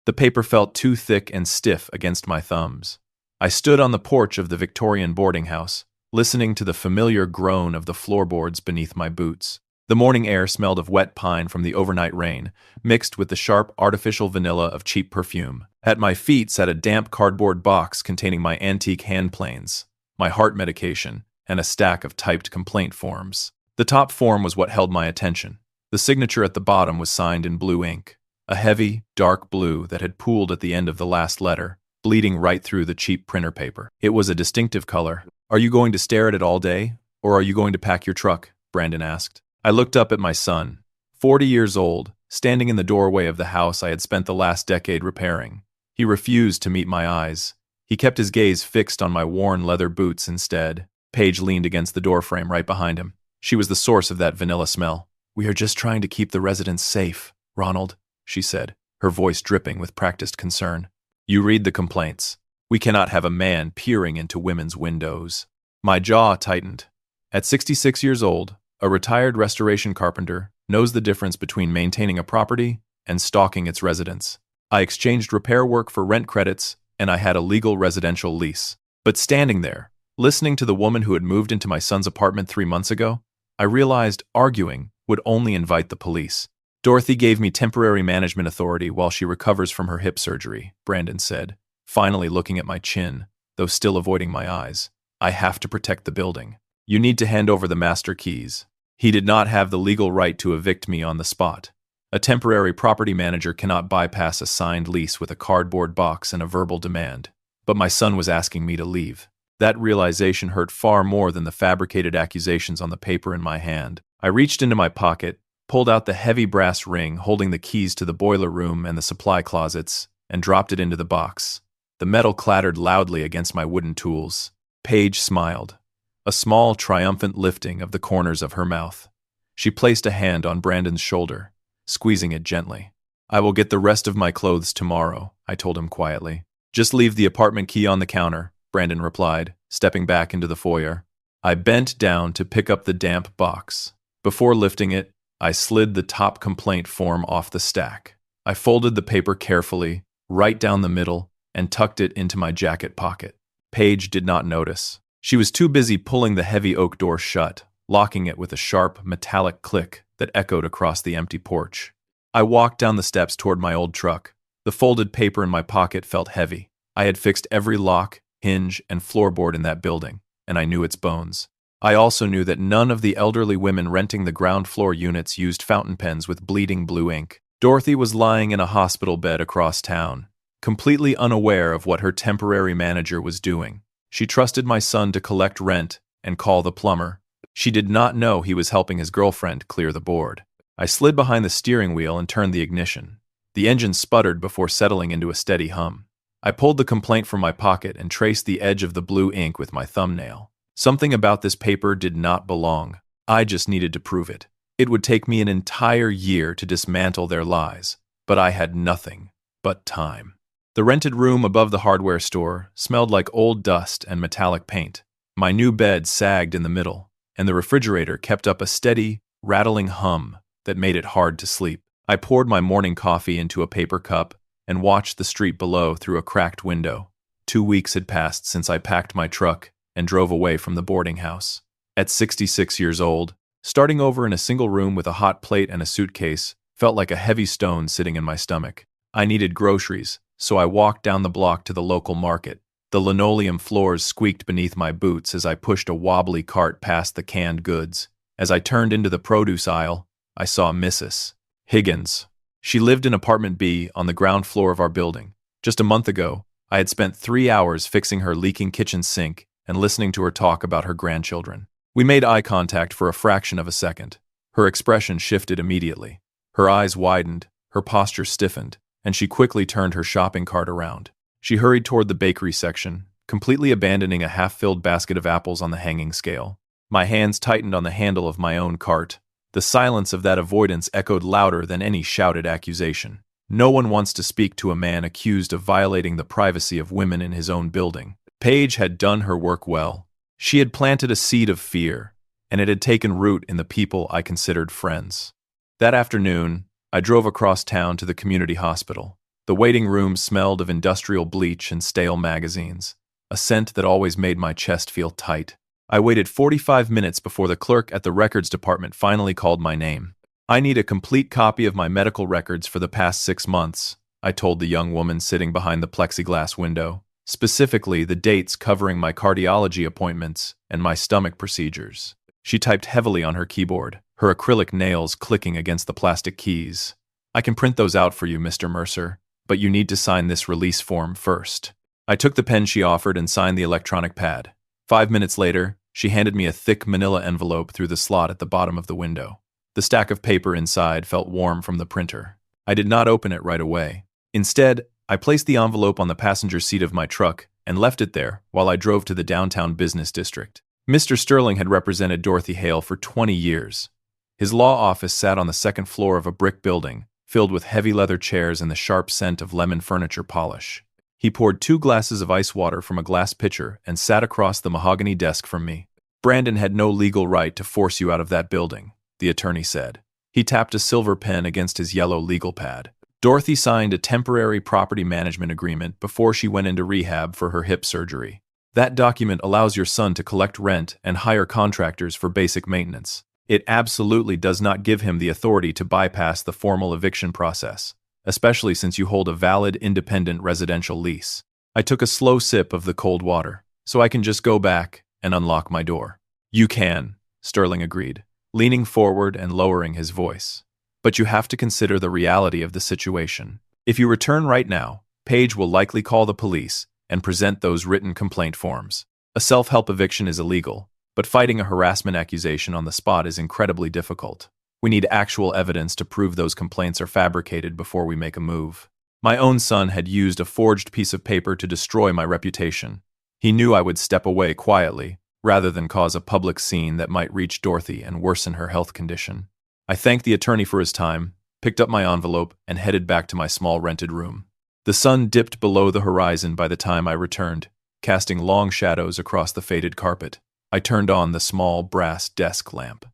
The paper felt too thick and stiff against my thumbs. I stood on the porch of the Victorian boarding house, listening to the familiar groan of the floorboards beneath my boots. The morning air smelled of wet pine from the overnight rain, mixed with the sharp artificial vanilla of cheap perfume. At my feet sat a damp cardboard box containing my antique hand planes, my heart medication, and a stack of typed complaint forms. The top form was what held my attention. The signature at the bottom was signed in blue ink, a heavy, dark blue that had pooled at the end of the last letter, bleeding right through the cheap printer paper. It was a distinctive color. "Are you going to stare at it all day, or are you going to pack your truck?" Brandon asked. I looked up at my son, 40 years old, standing in the doorway of the house I had spent the last decade repairing. He refused to meet my eyes. He kept his gaze fixed on my worn leather boots instead. Paige leaned against the doorframe right behind him. She was the source of that vanilla smell. "We are just trying to keep the residents safe, Ronald," she said, her voice dripping with practiced concern. "You read the complaints. We cannot have a man peering into women's windows." My jaw tightened. At 66 years old, a retired restoration carpenter knows the difference between maintaining a property and stalking its residents. I exchanged repair work for rent credits, and I had a legal residential lease. But standing there, listening to the woman who had moved into my son's apartment 3 months ago, I realized arguing would only invite the police. "Dorothy gave me temporary management authority while she recovers from her hip surgery," Brandon said, finally looking at my chin, though still avoiding my eyes. "I have to protect the building. You need to hand over the master keys." He did not have the legal right to evict me on the spot. A temporary property manager cannot bypass a signed lease with a cardboard box and a verbal demand. But my son was asking me to leave. That realization hurt far more than the fabricated accusations on the paper in my hand. I reached into my pocket, pulled out the heavy brass ring holding the keys to the boiler room and the supply closets, and dropped it into the box. The metal clattered loudly against my wooden tools. Paige smiled, a small, triumphant lifting of the corners of her mouth. She placed a hand on Brandon's shoulder, squeezing it gently. "I will get the rest of my clothes tomorrow," I told him quietly. "Just leave the apartment key on the counter," Brandon replied, stepping back into the foyer. I bent down to pick up the damp box. Before lifting it, I slid the top complaint form off the stack. I folded the paper carefully, right down the middle, and tucked it into my jacket pocket. Paige did not notice. She was too busy pulling the heavy oak door shut, locking it with a sharp, metallic click that echoed across the empty porch. I walked down the steps toward my old truck. The folded paper in my pocket felt heavy. I had fixed every lock, hinge, and floorboard in that building, and I knew its bones. I also knew that none of the elderly women renting the ground floor units used fountain pens with bleeding blue ink. Dorothy was lying in a hospital bed across town, completely unaware of what her temporary manager was doing. She trusted my son to collect rent and call the plumber. She did not know he was helping his girlfriend clear the board. I slid behind the steering wheel and turned the ignition. The engine sputtered before settling into a steady hum. I pulled the complaint from my pocket and traced the edge of the blue ink with my thumbnail. Something about this paper did not belong. I just needed to prove it. It would take me an entire year to dismantle their lies, but I had nothing but time. The rented room above the hardware store smelled like old dust and metallic paint. My new bed sagged in the middle, and the refrigerator kept up a steady, rattling hum that made it hard to sleep. I poured my morning coffee into a paper cup and watched the street below through a cracked window. 2 weeks had passed since I packed my truck and drove away from the boarding house. At 66 years old, starting over in a single room with a hot plate and a suitcase felt like a heavy stone sitting in my stomach. I needed groceries, so I walked down the block to the local market. The linoleum floors squeaked beneath my boots as I pushed a wobbly cart past the canned goods. As I turned into the produce aisle, I saw Mrs. Higgins. She lived in apartment B on the ground floor of our building. Just a month ago, I had spent 3 hours fixing her leaking kitchen sink and listening to her talk about her grandchildren. We made eye contact for a fraction of a second. Her expression shifted immediately. Her eyes widened, her posture stiffened, and she quickly turned her shopping cart around. She hurried toward the bakery section, completely abandoning a half-filled basket of apples on the hanging scale. My hands tightened on the handle of my own cart. The silence of that avoidance echoed louder than any shouted accusation. No one wants to speak to a man accused of violating the privacy of women in his own building. Paige had done her work well. She had planted a seed of fear, and it had taken root in the people I considered friends. That afternoon, I drove across town to the community hospital. The waiting room smelled of industrial bleach and stale magazines, a scent that always made my chest feel tight. I waited 45 minutes before the clerk at the records department finally called my name. "I need a complete copy of my medical records for the past 6 months," I told the young woman sitting behind the plexiglass window. Specifically, the dates covering my cardiology appointments and my stomach procedures. She typed heavily on her keyboard, her acrylic nails clicking against the plastic keys. "I can print those out for you, Mr. Mercer, but you need to sign this release form first." I took the pen she offered and signed the electronic pad. 5 minutes later, she handed me a thick manila envelope through the slot at the bottom of the window. The stack of paper inside felt warm from the printer. I did not open it right away. Instead, I placed the envelope on the passenger seat of my truck and left it there while I drove to the downtown business district. Mr. Sterling had represented Dorothy Hale for 20 years. His law office sat on the second floor of a brick building, filled with heavy leather chairs and the sharp scent of lemon furniture polish. He poured 2 glasses of ice water from a glass pitcher and sat across the mahogany desk from me. "Brandon had no legal right to force you out of that building," the attorney said. He tapped a silver pen against his yellow legal pad. "Dorothy signed a temporary property management agreement before she went into rehab for her hip surgery. That document allows your son to collect rent and hire contractors for basic maintenance. It absolutely does not give him the authority to bypass the formal eviction process, especially since you hold a valid independent residential lease." I took a slow sip of the cold water. "So I can just go back and unlock my door?" "You can," Sterling agreed, leaning forward and lowering his voice. "But you have to consider the reality of the situation. If you return right now, Paige will likely call the police and present those written complaint forms. A self-help eviction is illegal, but fighting a harassment accusation on the spot is incredibly difficult. We need actual evidence to prove those complaints are fabricated before we make a move." My own son had used a forged piece of paper to destroy my reputation. He knew I would step away quietly, rather than cause a public scene that might reach Dorothy and worsen her health condition. I thanked the attorney for his time, picked up my envelope, and headed back to my small rented room. The sun dipped below the horizon by the time I returned, casting long shadows across the faded carpet. I turned on the small brass desk lamp.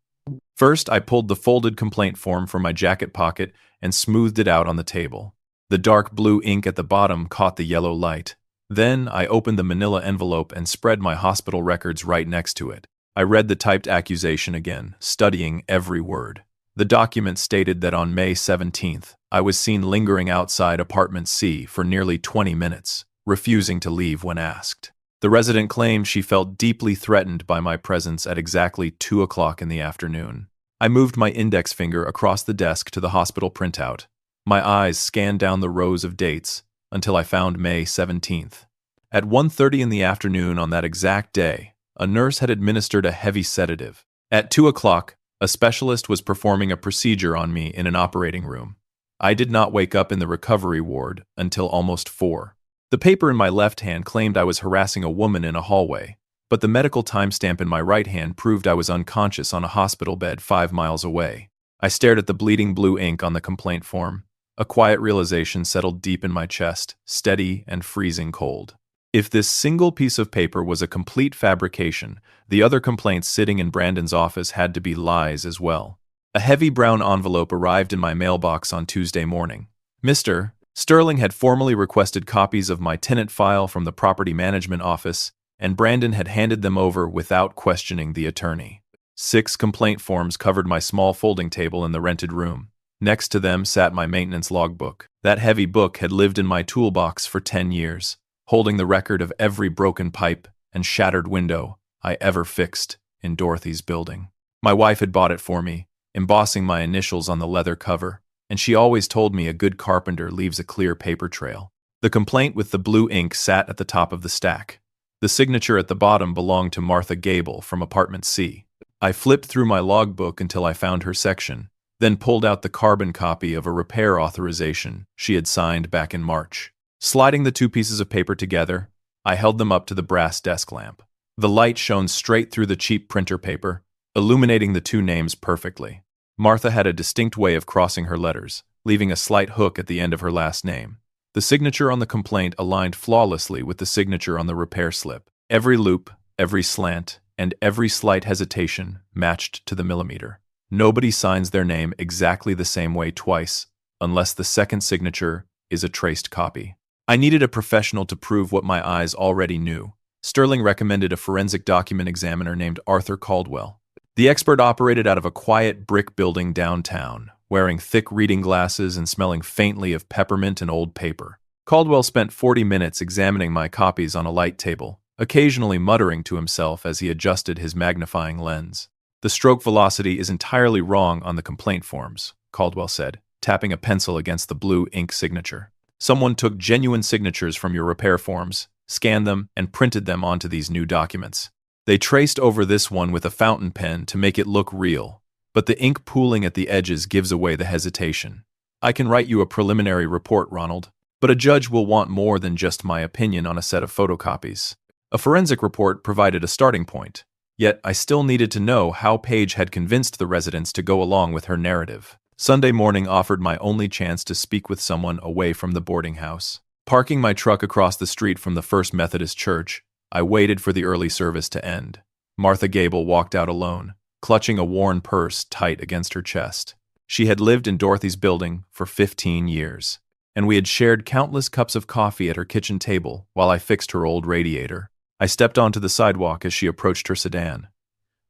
First, I pulled the folded complaint form from my jacket pocket and smoothed it out on the table. The dark blue ink at the bottom caught the yellow light. Then, I opened the manila envelope and spread my hospital records right next to it. I read the typed accusation again, studying every word. The document stated that on May 17th, I was seen lingering outside apartment C for nearly 20 minutes, refusing to leave when asked. The resident claimed she felt deeply threatened by my presence at exactly 2 o'clock in the afternoon. I moved my index finger across the desk to the hospital printout. My eyes scanned down the rows of dates until I found May 17th. At 1:30 in the afternoon on that exact day, a nurse had administered a heavy sedative. At 2 o'clock, a specialist was performing a procedure on me in an operating room. I did not wake up in the recovery ward until almost 4. The paper in my left hand claimed I was harassing a woman in a hallway, but the medical timestamp in my right hand proved I was unconscious on a hospital bed 5 miles away. I stared at the bleeding blue ink on the complaint form. A quiet realization settled deep in my chest, steady and freezing cold. If this single piece of paper was a complete fabrication, the other complaints sitting in Brandon's office had to be lies as well. A heavy brown envelope arrived in my mailbox on Tuesday morning. Mr. Sterling had formally requested copies of my tenant file from the property management office, and Brandon had handed them over without questioning the attorney. 6 complaint forms covered my small folding table in the rented room. Next to them sat my maintenance logbook. That heavy book had lived in my toolbox for 10 years, holding the record of every broken pipe and shattered window I ever fixed in Dorothy's building. My wife had bought it for me, embossing my initials on the leather cover, and she always told me a good carpenter leaves a clear paper trail. The complaint with the blue ink sat at the top of the stack. The signature at the bottom belonged to Martha Gable from apartment C. I flipped through my logbook until I found her section, then pulled out the carbon copy of a repair authorization she had signed back in March. Sliding the 2 pieces of paper together, I held them up to the brass desk lamp. The light shone straight through the cheap printer paper, illuminating the 2 names perfectly. Martha had a distinct way of crossing her letters, leaving a slight hook at the end of her last name. The signature on the complaint aligned flawlessly with the signature on the repair slip. Every loop, every slant, and every slight hesitation matched to the millimeter. Nobody signs their name exactly the same way twice, unless the second signature is a traced copy. I needed a professional to prove what my eyes already knew. Sterling recommended a forensic document examiner named Arthur Caldwell. The expert operated out of a quiet brick building downtown, wearing thick reading glasses and smelling faintly of peppermint and old paper. Caldwell spent 40 minutes examining my copies on a light table, occasionally muttering to himself as he adjusted his magnifying lens. "The stroke velocity is entirely wrong on the complaint forms," Caldwell said, tapping a pencil against the blue ink signature. "Someone took genuine signatures from your repair forms, scanned them, and printed them onto these new documents. They traced over this one with a fountain pen to make it look real, but the ink pooling at the edges gives away the hesitation. I can write you a preliminary report, Ronald, but a judge will want more than just my opinion on a set of photocopies." A forensic report provided a starting point, yet I still needed to know how Paige had convinced the residents to go along with her narrative. Sunday morning offered my only chance to speak with someone away from the boarding house. Parking my truck across the street from the First Methodist Church, I waited for the early service to end. Martha Gable walked out alone, clutching a worn purse tight against her chest. She had lived in Dorothy's building for 15 years, and we had shared countless cups of coffee at her kitchen table while I fixed her old radiator. I stepped onto the sidewalk as she approached her sedan.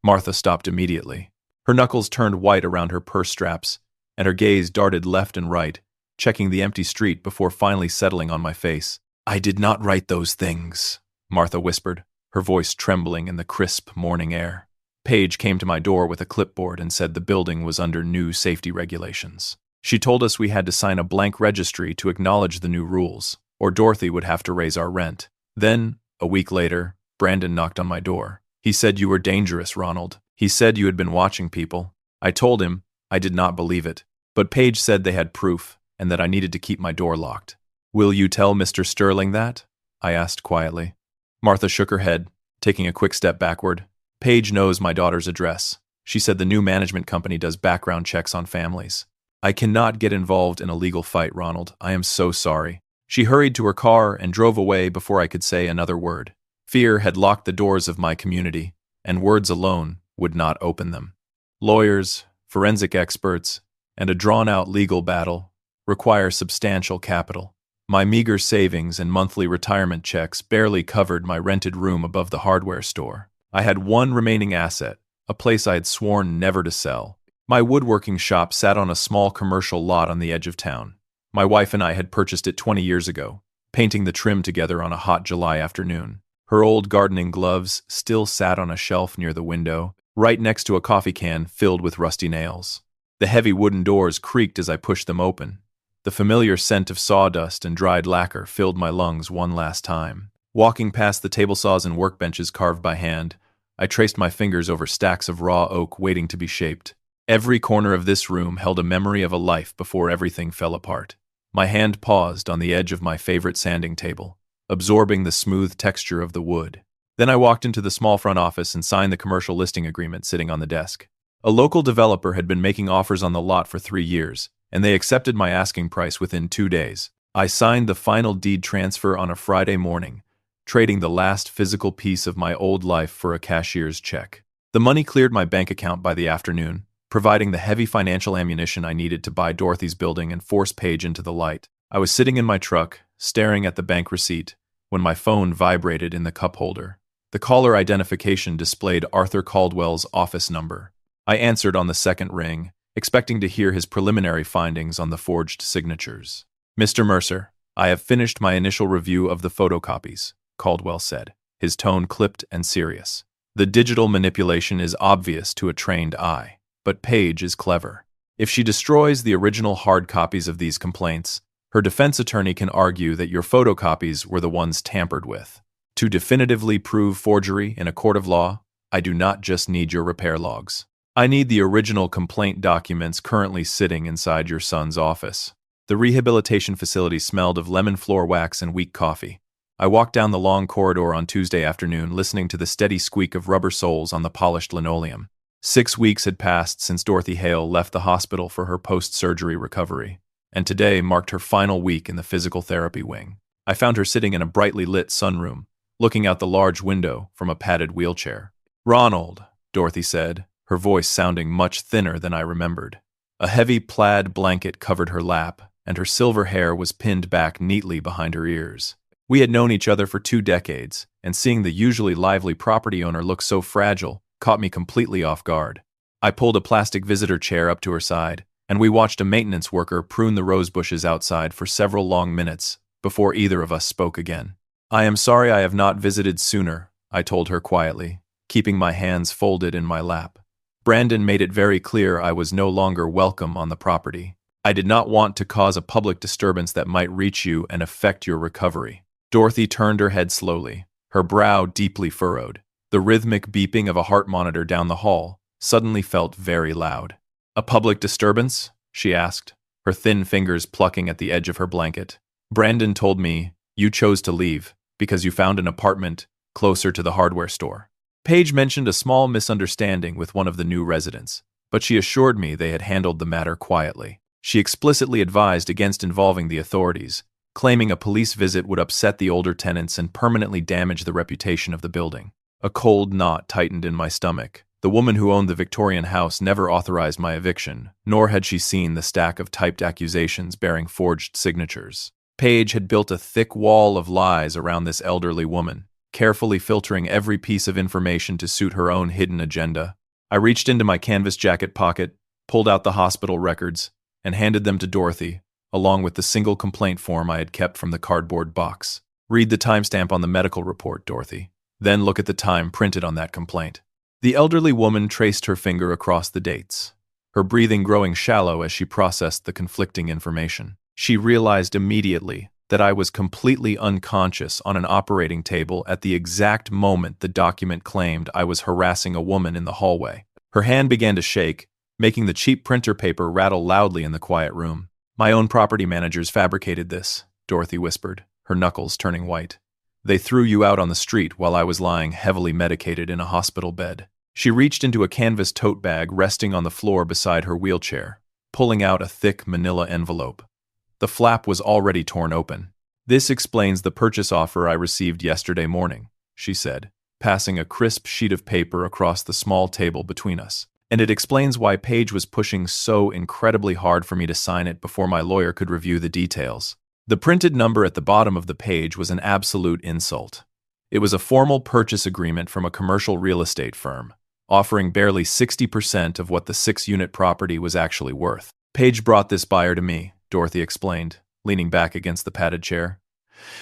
Martha stopped immediately. Her knuckles turned white around her purse straps, and her gaze darted left and right, checking the empty street before finally settling on my face. "I did not write those things," Martha whispered, her voice trembling in the crisp morning air. Paige came to my door with a clipboard and said the building was under new safety regulations. She told us we had to sign a blank registry to acknowledge the new rules, or Dorothy would have to raise our rent. Then, a week later, Brandon knocked on my door. He said, "You were dangerous, Ronald. He said you had been watching people." I told him I did not believe it, but Paige said they had proof and that I needed to keep my door locked. "Will you tell Mr. Sterling that?" I asked quietly. Martha shook her head, taking a quick step backward. "Paige knows my daughter's address. She said the new management company does background checks on families." "I cannot get involved in a legal fight, Ronald. I am so sorry." She hurried to her car and drove away before I could say another word. Fear had locked the doors of my community, and words alone would not open them. Lawyers, forensic experts, and a drawn-out legal battle require substantial capital. My meager savings and monthly retirement checks barely covered my rented room above the hardware store. I had one remaining asset, a place I had sworn never to sell. My woodworking shop sat on a small commercial lot on the edge of town. My wife and I had purchased it 20 years ago, painting the trim together on a hot July afternoon. Her old gardening gloves still sat on a shelf near the window, right next to a coffee can filled with rusty nails. The heavy wooden doors creaked as I pushed them open. The familiar scent of sawdust and dried lacquer filled my lungs one last time. Walking past the table saws and workbenches carved by hand, I traced my fingers over stacks of raw oak waiting to be shaped. Every corner of this room held a memory of a life before everything fell apart. My hand paused on the edge of my favorite sanding table, absorbing the smooth texture of the wood. Then I walked into the small front office and signed the commercial listing agreement sitting on the desk. A local developer had been making offers on the lot for 3 years, and they accepted my asking price within 2 days. I signed the final deed transfer on a Friday morning, trading the last physical piece of my old life for a cashier's check. The money cleared my bank account by the afternoon, providing the heavy financial ammunition I needed to buy Dorothy's building and force Paige into the light. I was sitting in my truck, staring at the bank receipt, when my phone vibrated in the cup holder. The caller identification displayed Arthur Caldwell's office number. I answered on the second ring, expecting to hear his preliminary findings on the forged signatures. "Mr. Mercer, I have finished my initial review of the photocopies," Caldwell said, his tone clipped and serious. "The digital manipulation is obvious to a trained eye, but Paige is clever. If she destroys the original hard copies of these complaints, her defense attorney can argue that your photocopies were the ones tampered with. To definitively prove forgery in a court of law, I do not just need your repair logs. I need the original complaint documents currently sitting inside your son's office." The rehabilitation facility smelled of lemon floor wax and weak coffee. I walked down the long corridor on Tuesday afternoon, listening to the steady squeak of rubber soles on the polished linoleum. 6 weeks had passed since Dorothy Hale left the hospital for her post-surgery recovery, and today marked her final week in the physical therapy wing. I found her sitting in a brightly lit sunroom, looking out the large window from a padded wheelchair. "Ronald," Dorothy said, her voice sounding much thinner than I remembered. A heavy plaid blanket covered her lap, and her silver hair was pinned back neatly behind her ears. We had known each other for 2 decades, and seeing the usually lively property owner look so fragile caught me completely off guard. I pulled a plastic visitor chair up to her side, and we watched a maintenance worker prune the rose bushes outside for several long minutes before either of us spoke again. "I am sorry I have not visited sooner," I told her quietly, keeping my hands folded in my lap. "Brandon made it very clear I was no longer welcome on the property. I did not want to cause a public disturbance that might reach you and affect your recovery." Dorothy turned her head slowly, her brow deeply furrowed. The rhythmic beeping of a heart monitor down the hall suddenly felt very loud. "A public disturbance?" she asked, her thin fingers plucking at the edge of her blanket. "Brandon told me you chose to leave because you found an apartment closer to the hardware store." Paige mentioned a small misunderstanding with one of the new residents, but she assured me they had handled the matter quietly. She explicitly advised against involving the authorities, claiming a police visit would upset the older tenants and permanently damage the reputation of the building. A cold knot tightened in my stomach. The woman who owned the Victorian house never authorized my eviction, nor had she seen the stack of typed accusations bearing forged signatures. Paige had built a thick wall of lies around this elderly woman, carefully filtering every piece of information to suit her own hidden agenda. I reached into my canvas jacket pocket, pulled out the hospital records, and handed them to Dorothy, along with the single complaint form I had kept from the cardboard box. "Read the timestamp on the medical report, Dorothy. Then look at the time printed on that complaint." The elderly woman traced her finger across the dates, her breathing growing shallow as she processed the conflicting information. She realized immediately that I was completely unconscious on an operating table at the exact moment the document claimed I was harassing a woman in the hallway. Her hand began to shake, making the cheap printer paper rattle loudly in the quiet room. "My own property managers fabricated this," Dorothy whispered, her knuckles turning white. "They threw you out on the street while I was lying heavily medicated in a hospital bed." She reached into a canvas tote bag resting on the floor beside her wheelchair, pulling out a thick manila envelope. The flap was already torn open. "This explains the purchase offer I received yesterday morning," she said, passing a crisp sheet of paper across the small table between us. "And it explains why Paige was pushing so incredibly hard for me to sign it before my lawyer could review the details." The printed number at the bottom of the page was an absolute insult. It was a formal purchase agreement from a commercial real estate firm, offering barely 60% of what the 6-unit property was actually worth. "Paige brought this buyer to me," Dorothy explained, leaning back against the padded chair.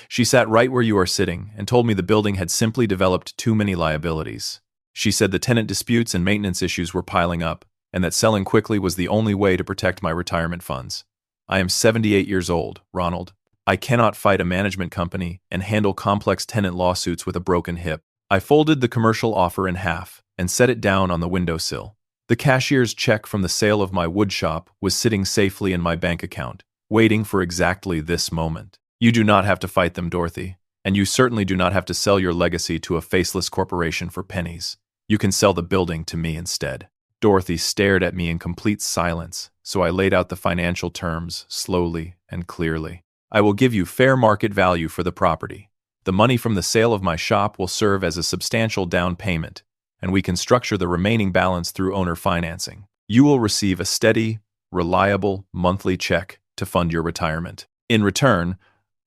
"She sat right where you are sitting and told me the building had simply developed too many liabilities. She said the tenant disputes and maintenance issues were piling up, and that selling quickly was the only way to protect my retirement funds. I am 78 years old, Ronald. I cannot fight a management company and handle complex tenant lawsuits with a broken hip." I folded the commercial offer in half and set it down on the windowsill. The cashier's check from the sale of my wood shop was sitting safely in my bank account, waiting for exactly this moment. "You do not have to fight them, Dorothy, and you certainly do not have to sell your legacy to a faceless corporation for pennies. You can sell the building to me instead." Dorothy stared at me in complete silence, so I laid out the financial terms slowly and clearly. "I will give you fair market value for the property. The money from the sale of my shop will serve as a substantial down payment, and we can structure the remaining balance through owner financing. You will receive a steady, reliable monthly check to fund your retirement. In return,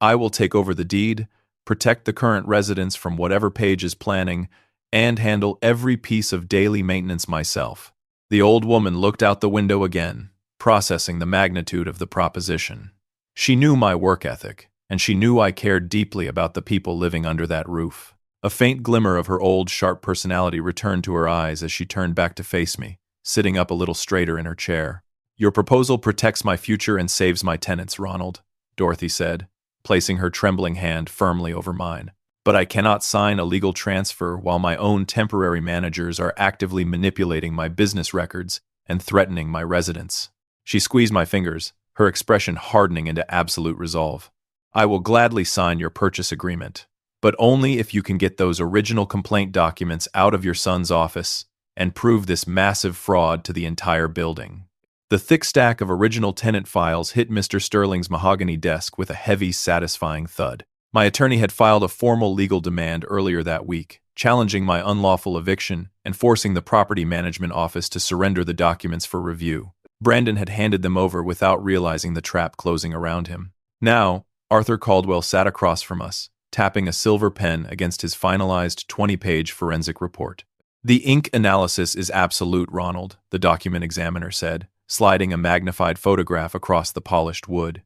I will take over the deed, protect the current residents from whatever Paige is planning, and handle every piece of daily maintenance myself." The old woman looked out the window again, processing the magnitude of the proposition. She knew my work ethic, and she knew I cared deeply about the people living under that roof. A faint glimmer of her old, sharp personality returned to her eyes as she turned back to face me, sitting up a little straighter in her chair. "Your proposal protects my future and saves my tenants, Ronald," Dorothy said, placing her trembling hand firmly over mine. "But I cannot sign a legal transfer while my own temporary managers are actively manipulating my business records and threatening my residents." She squeezed my fingers, her expression hardening into absolute resolve. "I will gladly sign your purchase agreement, but only if you can get those original complaint documents out of your son's office and prove this massive fraud to the entire building." The thick stack of original tenant files hit Mr. Sterling's mahogany desk with a heavy, satisfying thud. My attorney had filed a formal legal demand earlier that week, challenging my unlawful eviction and forcing the property management office to surrender the documents for review. Brandon had handed them over without realizing the trap closing around him. Now, Arthur Caldwell sat across from us, tapping a silver pen against his finalized 20-page forensic report. "The ink analysis is absolute, Ronald," the document examiner said, sliding a magnified photograph across the polished wood.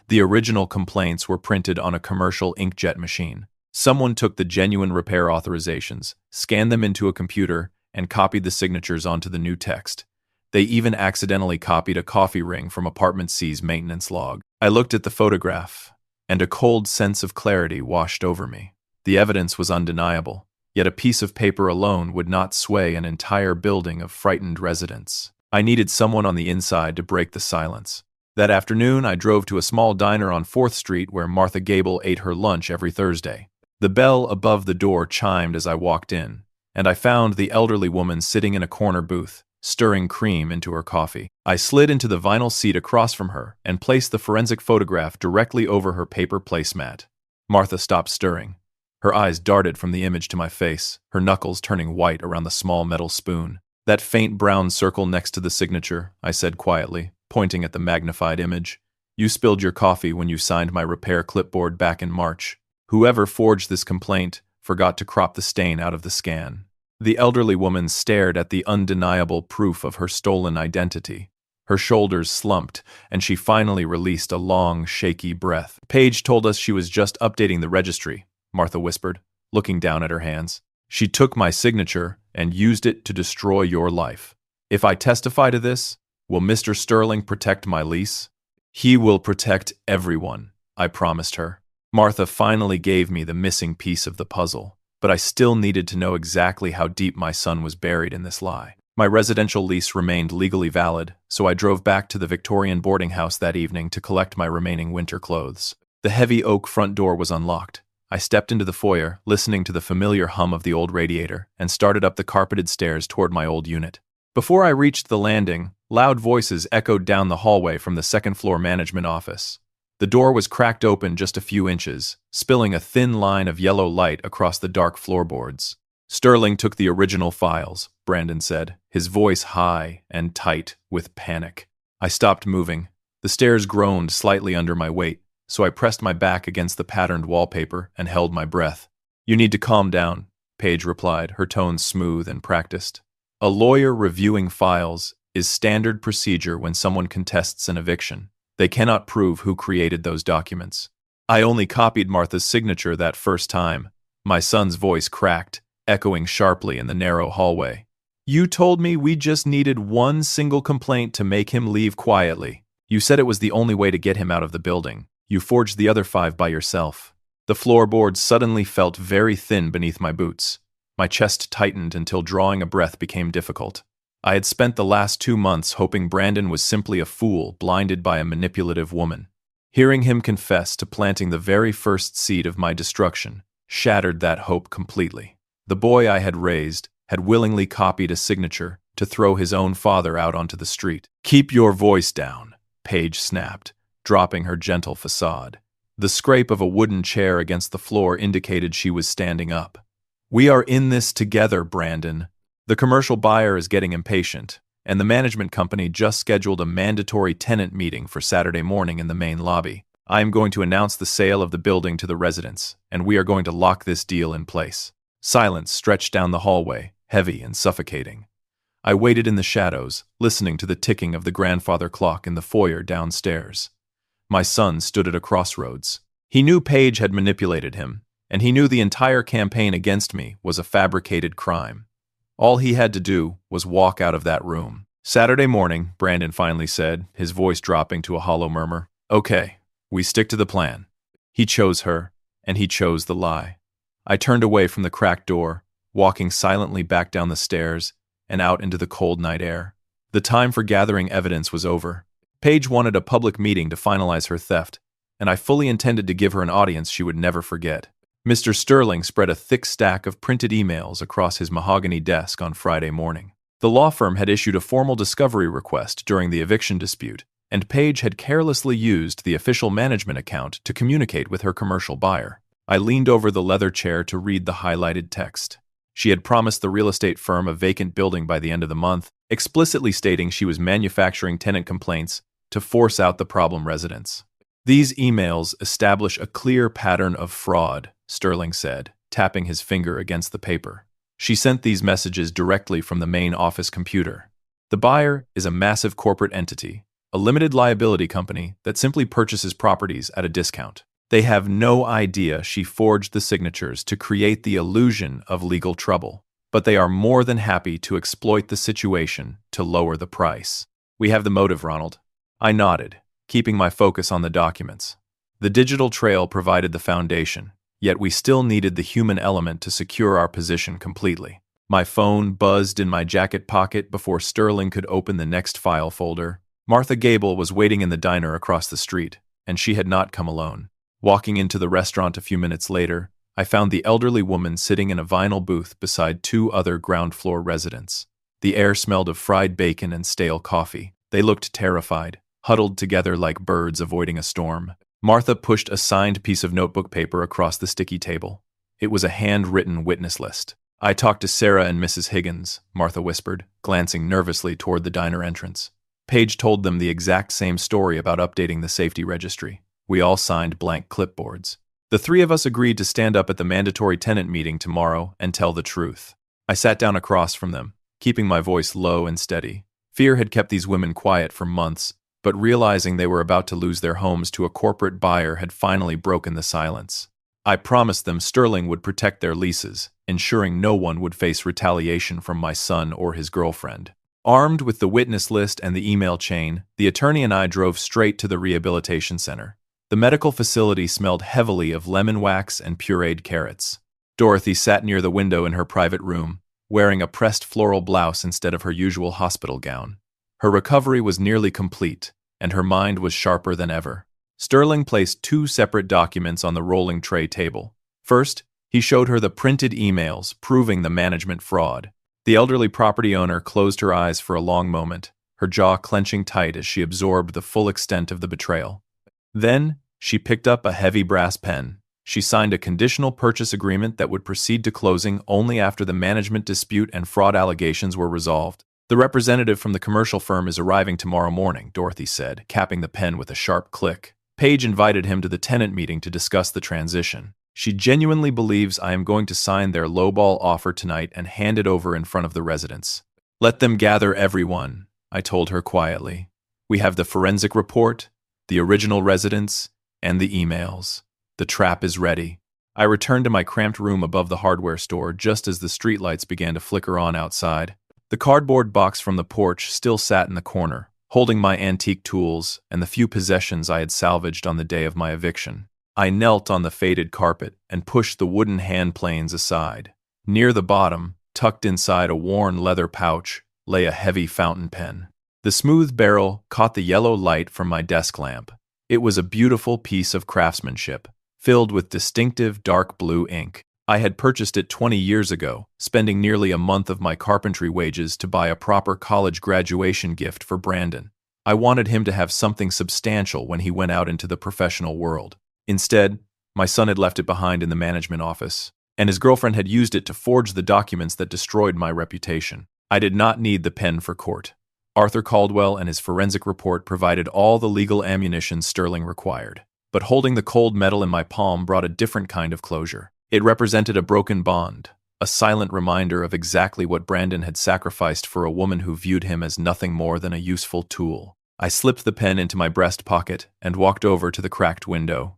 "The original complaints were printed on a commercial inkjet machine. Someone took the genuine repair authorizations, scanned them into a computer, and copied the signatures onto the new text. They even accidentally copied a coffee ring from Apartment C's maintenance log." I looked at the photograph, and a cold sense of clarity washed over me. The evidence was undeniable, yet a piece of paper alone would not sway an entire building of frightened residents. I needed someone on the inside to break the silence. That afternoon, I drove to a small diner on 4th Street where Martha Gable ate her lunch every Thursday. The bell above the door chimed as I walked in, and I found the elderly woman sitting in a corner booth, stirring cream into her coffee. I slid into the vinyl seat across from her and placed the forensic photograph directly over her paper placemat. Martha stopped stirring. Her eyes darted from the image to my face, her knuckles turning white around the small metal spoon. "That faint brown circle next to the signature," I said quietly, pointing at the magnified image. "You spilled your coffee when you signed my repair clipboard back in March. Whoever forged this complaint forgot to crop the stain out of the scan." The elderly woman stared at the undeniable proof of her stolen identity. Her shoulders slumped, and she finally released a long, shaky breath. "Paige told us she was just updating the registry," Martha whispered, looking down at her hands. "She took my signature and used it to destroy your life. If I testify to this, will Mr. Sterling protect my lease?" "He will protect everyone," I promised her. Martha finally gave me the missing piece of the puzzle, but I still needed to know exactly how deep my son was buried in this lie. My residential lease remained legally valid, so I drove back to the Victorian boarding house that evening to collect my remaining winter clothes. The heavy oak front door was unlocked. I stepped into the foyer, listening to the familiar hum of the old radiator, and started up the carpeted stairs toward my old unit. Before I reached the landing, loud voices echoed down the hallway from the second-floor management office. The door was cracked open just a few inches, spilling a thin line of yellow light across the dark floorboards. "Sterling took the original files," Brandon said, his voice high and tight with panic. I stopped moving. The stairs groaned slightly under my weight, so I pressed my back against the patterned wallpaper and held my breath. "You need to calm down," Paige replied, her tone smooth and practiced. "A lawyer reviewing files is standard procedure when someone contests an eviction. They cannot prove who created those documents. I only copied Martha's signature that first time." My son's voice cracked, echoing sharply in the narrow hallway. "You told me we just needed one single complaint to make him leave quietly. You said it was the only way to get him out of the building. You forged the other 5 by yourself." The floorboards suddenly felt very thin beneath my boots. My chest tightened until drawing a breath became difficult. I had spent the last 2 months hoping Brandon was simply a fool blinded by a manipulative woman. Hearing him confess to planting the very first seed of my destruction shattered that hope completely. The boy I had raised had willingly copied a signature to throw his own father out onto the street. "Keep your voice down," Paige snapped, dropping her gentle facade. The scrape of a wooden chair against the floor indicated she was standing up. "We are in this together, Brandon. The commercial buyer is getting impatient, and the management company just scheduled a mandatory tenant meeting for Saturday morning in the main lobby. I am going to announce the sale of the building to the residents, and we are going to lock this deal in place." Silence stretched down the hallway, heavy and suffocating. I waited in the shadows, listening to the ticking of the grandfather clock in the foyer downstairs. My son stood at a crossroads. He knew Paige had manipulated him, and he knew the entire campaign against me was a fabricated crime. All he had to do was walk out of that room. "Saturday morning," Brandon finally said, his voice dropping to a hollow murmur. "Okay, we stick to the plan." He chose her, and he chose the lie. I turned away from the cracked door, walking silently back down the stairs and out into the cold night air. The time for gathering evidence was over. Paige wanted a public meeting to finalize her theft, and I fully intended to give her an audience she would never forget. Mr. Sterling spread a thick stack of printed emails across his mahogany desk on Friday morning. The law firm had issued a formal discovery request during the eviction dispute, and Paige had carelessly used the official management account to communicate with her commercial buyer. I leaned over the leather chair to read the highlighted text. She had promised the real estate firm a vacant building by the end of the month, explicitly stating she was manufacturing tenant complaints to force out the problem residents. These emails establish a clear pattern of fraud, Sterling said, tapping his finger against the paper. She sent these messages directly from the main office computer. The buyer is a massive corporate entity, a limited liability company that simply purchases properties at a discount. They have no idea she forged the signatures to create the illusion of legal trouble, but they are more than happy to exploit the situation to lower the price. We have the motive, Ronald. I nodded, keeping my focus on the documents. The digital trail provided the foundation, yet we still needed the human element to secure our position completely. My phone buzzed in my jacket pocket before Sterling could open the next file folder. Martha Gable was waiting in the diner across the street, and she had not come alone. Walking into the restaurant a few minutes later, I found the elderly woman sitting in a vinyl booth beside two other ground-floor residents. The air smelled of fried bacon and stale coffee. They looked terrified, huddled together like birds avoiding a storm. Martha pushed a signed piece of notebook paper across the sticky table. It was a handwritten witness list. "I talked to Sarah and Mrs. Higgins," Martha whispered, glancing nervously toward the diner entrance. Paige told them the exact same story about updating the safety registry. We all signed blank clipboards. The three of us agreed to stand up at the mandatory tenant meeting tomorrow and tell the truth. I sat down across from them, keeping my voice low and steady. Fear had kept these women quiet for months, but realizing they were about to lose their homes to a corporate buyer had finally broken the silence. I promised them Sterling would protect their leases, ensuring no one would face retaliation from my son or his girlfriend. Armed with the witness list and the email chain, the attorney and I drove straight to the rehabilitation center. The medical facility smelled heavily of lemon wax and pureed carrots. Dorothy sat near the window in her private room, wearing a pressed floral blouse instead of her usual hospital gown. Her recovery was nearly complete, and her mind was sharper than ever. Sterling placed two separate documents on the rolling tray table. First, he showed her the printed emails proving the management fraud. The elderly property owner closed her eyes for a long moment, her jaw clenching tight as she absorbed the full extent of the betrayal. Then, she picked up a heavy brass pen. She signed a conditional purchase agreement that would proceed to closing only after the management dispute and fraud allegations were resolved. "The representative from the commercial firm is arriving tomorrow morning," Dorothy said, capping the pen with a sharp click. Paige invited him to the tenant meeting to discuss the transition. "She genuinely believes I am going to sign their lowball offer tonight and hand it over in front of the residents. Let them gather everyone," I told her quietly. "We have the forensic report, the original residents, and the emails. The trap is ready." I returned to my cramped room above the hardware store just as the streetlights began to flicker on outside. The cardboard box from the porch still sat in the corner, holding my antique tools and the few possessions I had salvaged on the day of my eviction. I knelt on the faded carpet and pushed the wooden hand planes aside. Near the bottom, tucked inside a worn leather pouch, lay a heavy fountain pen. The smooth barrel caught the yellow light from my desk lamp. It was a beautiful piece of craftsmanship, filled with distinctive dark blue ink. I had purchased it 20 years ago, spending nearly a month of my carpentry wages to buy a proper college graduation gift for Brandon. I wanted him to have something substantial when he went out into the professional world. Instead, my son had left it behind in the management office, and his girlfriend had used it to forge the documents that destroyed my reputation. I did not need the pen for court. Arthur Caldwell and his forensic report provided all the legal ammunition Sterling required. But holding the cold metal in my palm brought a different kind of closure. It represented a broken bond, a silent reminder of exactly what Brandon had sacrificed for a woman who viewed him as nothing more than a useful tool. I slipped the pen into my breast pocket and walked over to the cracked window.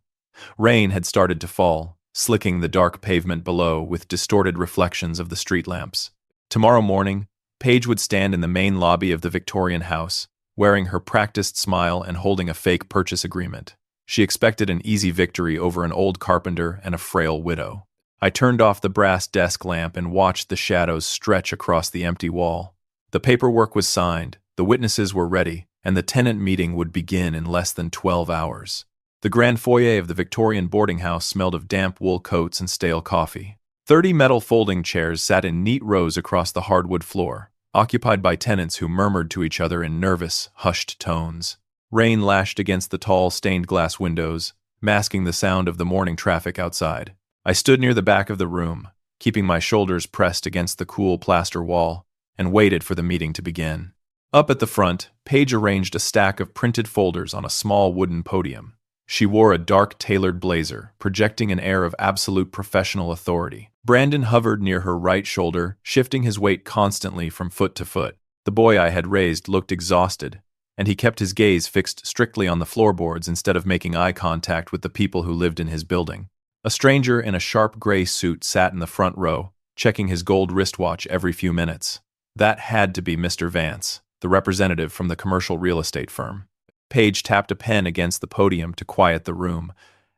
Rain had started to fall, slicking the dark pavement below with distorted reflections of the street lamps. Tomorrow morning, Paige would stand in the main lobby of the Victorian house, wearing her practiced smile and holding a fake purchase agreement. She expected an easy victory over an old carpenter and a frail widow. I turned off the brass desk lamp and watched the shadows stretch across the empty wall. The paperwork was signed, the witnesses were ready, and the tenant meeting would begin in less than 12 hours. The grand foyer of the Victorian boarding house smelled of damp wool coats and stale coffee. 30 metal folding chairs sat in neat rows across the hardwood floor, occupied by tenants who murmured to each other in nervous, hushed tones. Rain lashed against the tall, stained glass windows, masking the sound of the morning traffic outside. I stood near the back of the room, keeping my shoulders pressed against the cool plaster wall. and waited for the meeting to begin. Up at the front, Paige arranged a stack of printed folders on a small wooden podium. She wore a dark tailored blazer, projecting an air of absolute professional authority. Brandon hovered near her right shoulder, shifting his weight constantly from foot to foot. The boy I had raised looked exhausted, and he kept his gaze fixed strictly on the floorboards instead of making eye contact with the people who lived in his building. A stranger in a sharp gray suit sat in the front row, checking his gold wristwatch every few minutes. That had to be Mr. Vance, the representative from the commercial real estate firm. Paige tapped a pen against the podium to quiet the room,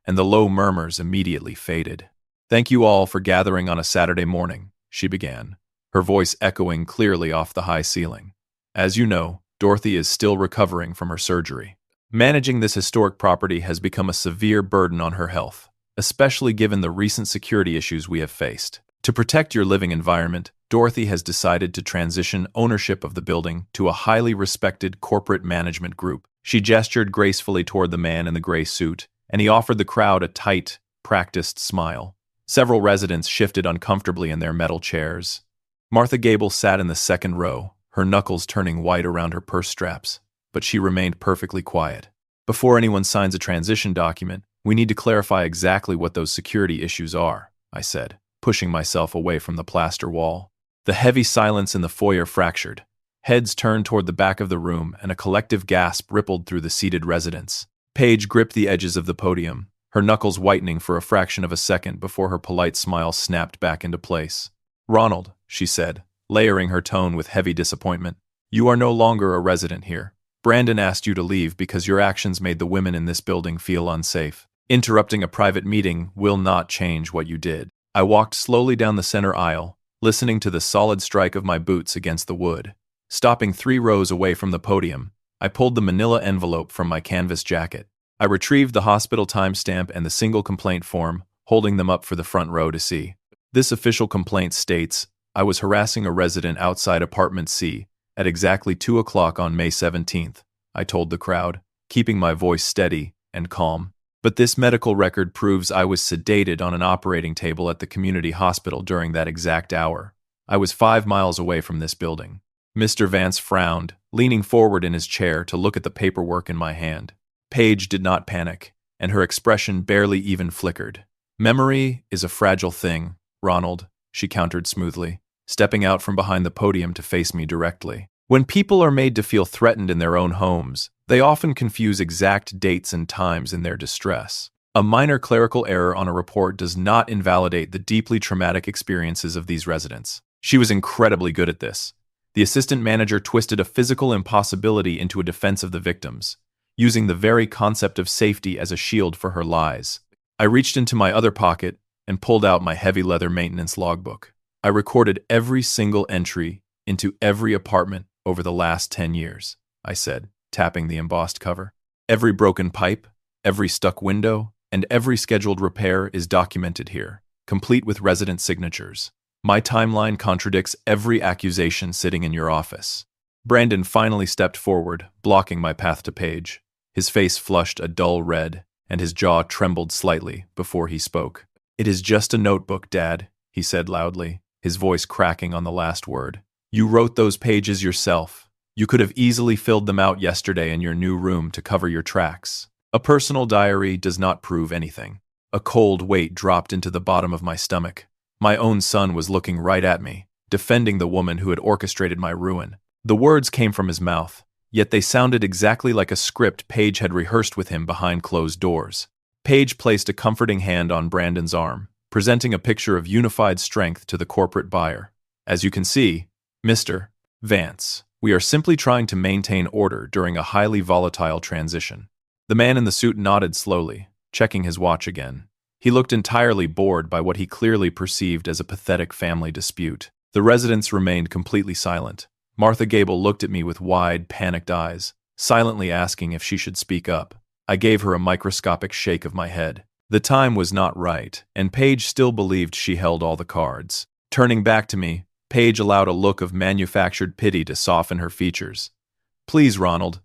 and the low murmurs immediately faded. "Thank you all for gathering on a Saturday morning," she began, her voice echoing clearly off the high ceiling. "As you know, Dorothy is still recovering from her surgery. Managing this historic property has become a severe burden on her health, especially given the recent security issues we have faced. To protect your living environment, Dorothy has decided to transition ownership of the building to a highly respected corporate management group." She gestured gracefully toward the man in the gray suit, and he offered the crowd a tight, practiced smile. Several residents shifted uncomfortably in their metal chairs. Martha Gable sat in the second row, her knuckles turning white around her purse straps, but she remained perfectly quiet. "Before anyone signs a transition document, we need to clarify exactly what those security issues are," I said, pushing myself away from the plaster wall. The heavy silence in the foyer fractured. Heads turned toward the back of the room, and a collective gasp rippled through the seated residents. Paige gripped the edges of the podium, her knuckles whitening for a fraction of a second before her polite smile snapped back into place. "Ronald," she said, layering her tone with heavy disappointment, "you are no longer a resident here. Brandon asked you to leave because your actions made the women in this building feel unsafe. Interrupting a private meeting will not change what you did." I walked slowly down the center aisle, listening to the solid strike of my boots against the wood. Stopping 3 rows away from the podium, I pulled the manila envelope from my canvas jacket. I retrieved the hospital timestamp and the single complaint form, holding them up for the front row to see. This official complaint states, "I was harassing a resident outside apartment C at exactly 2 o'clock on May 17th, I told the crowd, keeping my voice steady and calm. "But this medical record proves I was sedated on an operating table at the community hospital during that exact hour. I was 5 miles away from this building." Mr. Vance frowned, leaning forward in his chair to look at the paperwork in my hand. Paige did not panic, and her expression barely even flickered. "Memory is a fragile thing, Ronald," she countered smoothly, stepping out from behind the podium to face me directly. "When people are made to feel threatened in their own homes, they often confuse exact dates and times in their distress. A minor clerical error on a report does not invalidate the deeply traumatic experiences of these residents." She was incredibly good at this. The assistant manager twisted a physical impossibility into a defense of the victims, using the very concept of safety as a shield for her lies. I reached into my other pocket and pulled out my heavy leather maintenance logbook. I recorded every single entry into every apartment over the last 10 years, I said, tapping the embossed cover. "Every broken pipe, every stuck window, and every scheduled repair is documented here, complete with resident signatures. My timeline contradicts every accusation sitting in your office." Brandon finally stepped forward, blocking my path to Paige. His face flushed a dull red, and his jaw trembled slightly before he spoke. "It is just a notebook, Dad," he said loudly, his voice cracking on the last word. "You wrote those pages yourself. You could have easily filled them out yesterday in your new room to cover your tracks. A personal diary does not prove anything." A cold weight dropped into the bottom of my stomach. My own son was looking right at me, defending the woman who had orchestrated my ruin. The words came from his mouth, yet they sounded exactly like a script Paige had rehearsed with him behind closed doors. Paige placed a comforting hand on Brandon's arm, presenting a picture of unified strength to the corporate buyer. "As you can see, Mr. Vance, we are simply trying to maintain order during a highly volatile transition." The man in the suit nodded slowly, checking his watch again. He looked entirely bored by what he clearly perceived as a pathetic family dispute. The residents remained completely silent. Martha Gable looked at me with wide, panicked eyes, silently asking if she should speak up. I gave her a microscopic shake of my head. The time was not right, and Paige still believed she held all the cards. Turning back to me, Paige allowed a look of manufactured pity to soften her features. "Please, Ronald,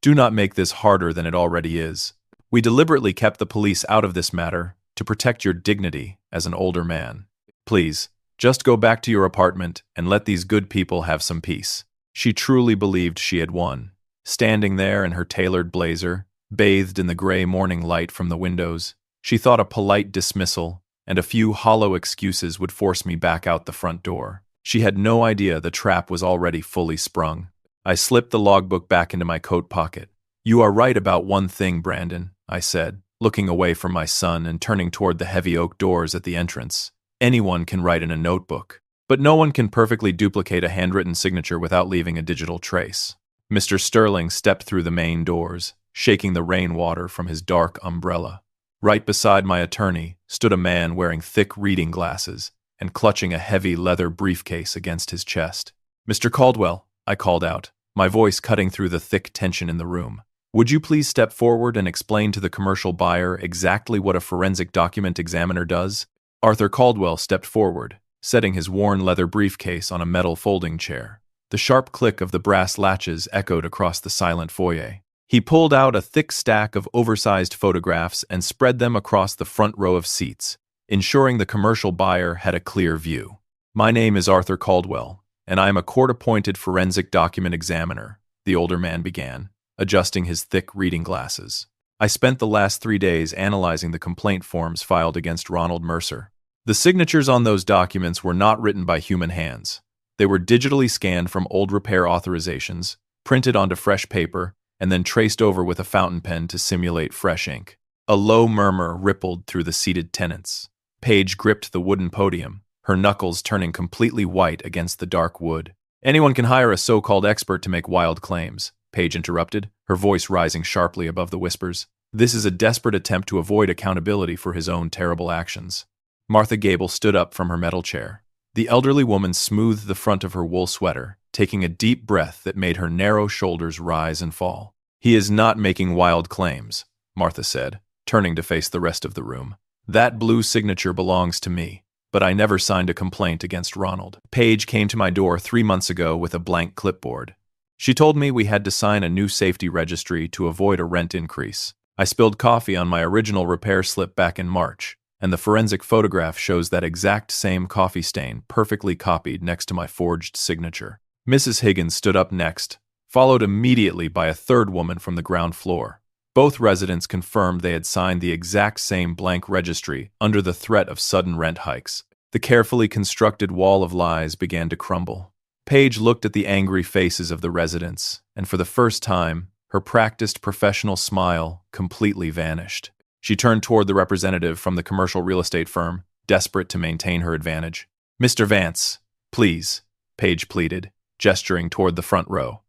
do not make this harder than it already is. We deliberately kept the police out of this matter to protect your dignity as an older man. Please, Just go back to your apartment and let these good people have some peace. She truly believed she had won. Standing there in her tailored blazer, bathed in the gray morning light from the windows, she thought a polite dismissal and a few hollow excuses would force me back out the front door. She had no idea the trap was already fully sprung. I slipped the logbook back into my coat pocket. "You are right about one thing, Brandon," I said, looking away from my son and turning toward the heavy oak doors at the entrance. "Anyone can write in a notebook, but no one can perfectly duplicate a handwritten signature without leaving a digital trace." Mr. Sterling stepped through the main doors, shaking the rainwater from his dark umbrella. Right beside my attorney stood a man wearing thick reading glasses and clutching a heavy leather briefcase against his chest. "Mr. Caldwell," I called out, my voice cutting through the thick tension in the room. "Would you please step forward and explain to the commercial buyer exactly what a forensic document examiner does?" Arthur Caldwell stepped forward, setting his worn leather briefcase on a metal folding chair. The sharp click of the brass latches echoed across the silent foyer. He pulled out a thick stack of oversized photographs and spread them across the front row of seats, ensuring the commercial buyer had a clear view. "My name is Arthur Caldwell, and I am a court-appointed forensic document examiner," the older man began, adjusting his thick reading glasses. "I spent the last 3 days analyzing the complaint forms filed against Ronald Mercer. The signatures on those documents were not written by human hands. They were digitally scanned from old repair authorizations, printed onto fresh paper, and then traced over with a fountain pen to simulate fresh ink." A low murmur rippled through the seated tenants. Paige gripped the wooden podium, her knuckles turning completely white against the dark wood. "Anyone can hire a so-called expert to make wild claims," Paige interrupted, her voice rising sharply above the whispers. "This is a desperate attempt to avoid accountability for his own terrible actions." Martha Gable stood up from her metal chair. The elderly woman smoothed the front of her wool sweater, taking a deep breath that made her narrow shoulders rise and fall. "He is not making wild claims," Martha said, turning to face the rest of the room. "That blue signature belongs to me, but I never signed a complaint against Ronald." Paige came to my door 3 months ago with a blank clipboard. She told me we had to sign a new safety registry to avoid a rent increase. I spilled coffee on my original repair slip back in March, and the forensic photograph shows that exact same coffee stain perfectly copied next to my forged signature. Mrs. Higgins stood up next, followed immediately by a third woman from the ground floor. Both residents confirmed they had signed the exact same blank registry under the threat of sudden rent hikes. The carefully constructed wall of lies began to crumble. Paige looked at the angry faces of the residents, and for the first time, her practiced professional smile completely vanished. She turned toward the representative from the commercial real estate firm, desperate to maintain her advantage. "Mr. Vance, please," Paige pleaded, gesturing toward the front row.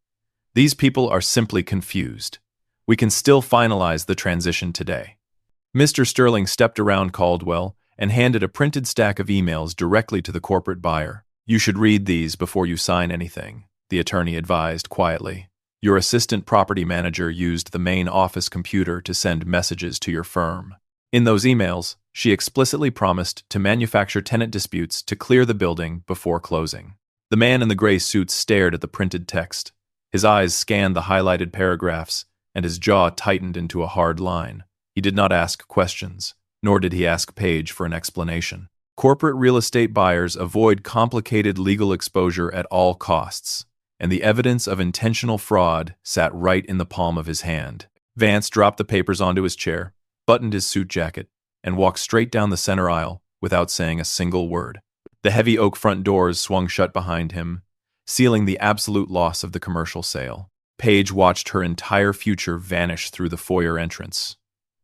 "These people are simply confused. We can still finalize the transition today." Mr. Sterling stepped around Caldwell and handed a printed stack of emails directly to the corporate buyer. "You should read these before you sign anything," the attorney advised quietly. "Your assistant property manager used the main office computer to send messages to your firm. In those emails, she explicitly promised to manufacture tenant disputes to clear the building before closing." The man in the gray suit stared at the printed text. His eyes scanned the highlighted paragraphs, and his jaw tightened into a hard line. He did not ask questions, nor did he ask Paige for an explanation. Corporate real estate buyers avoid complicated legal exposure at all costs, and the evidence of intentional fraud sat right in the palm of his hand. Vance dropped the papers onto his chair, buttoned his suit jacket, and walked straight down the center aisle without saying a single word. The heavy oak front doors swung shut behind him, sealing the absolute loss of the commercial sale. Paige watched her entire future vanish through the foyer entrance.